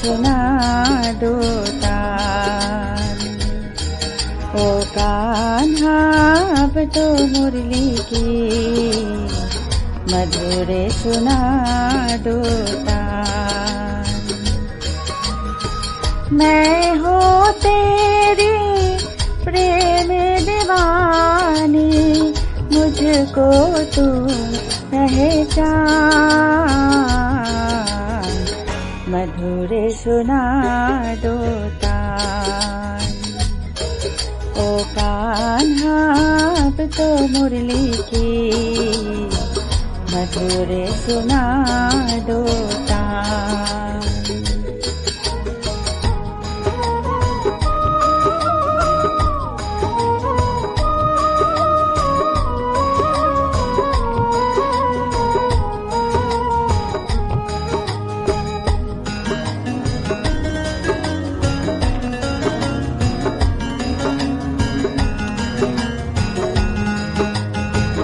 सुना दो तान। ओ कान्हा अब तो मुरली की मधुर सुना दो तान। मैं हूँ तेरी प्रेम दीवानी, मुझको तू पहचान। मधुर सुना दो तान। ओ कान्हा अब तो मुरली की मधुर सुना दो तान।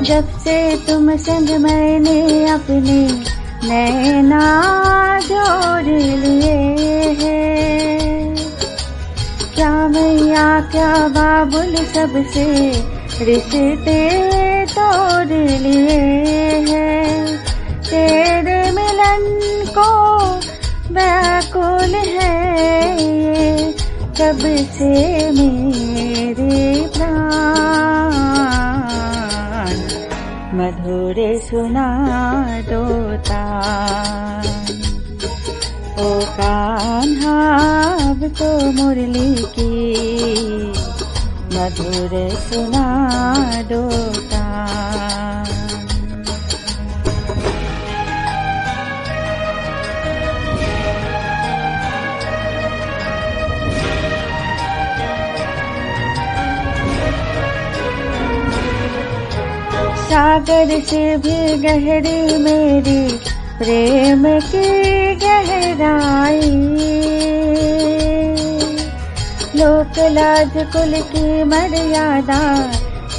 जब से तुम संग मैंने अपने नैना जोड़ लिए हैं, क्या मैया क्या बाबुल सबसे रिश्ते तोड़ लिए हैं। तेरे मिलन को व्याकुल है ये कब से मेरे प्राण। मधुर सुना दो तान। ओ कान्हा अब तो मुरली की मधुर सुना दो तान। सागर से भी गहरी मेरी प्रेम की गहराई, लोक लाज कुल की मर्यादा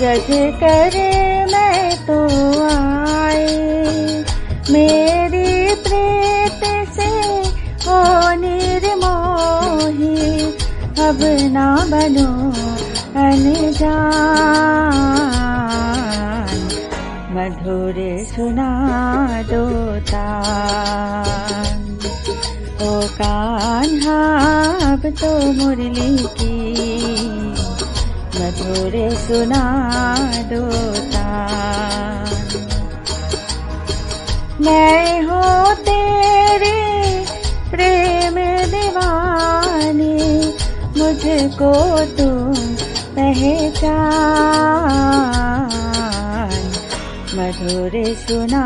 रज करे मैं तो आई। मेरी प्रीत से ओ निर्मोही, अब ना बनो अनजान। मधुर सुना दो तान। ओ कान्हा अब तो मुरली की मधुर सुना दो तान। मैं हूँ तेरी प्रेम दीवानी, मुझको तुम पहचान। मधुर सुना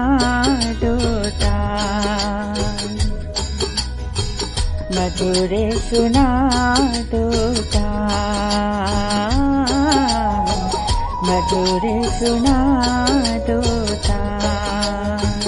दो तान। मधुर सुना दो तान। मधुर सुना दो तान।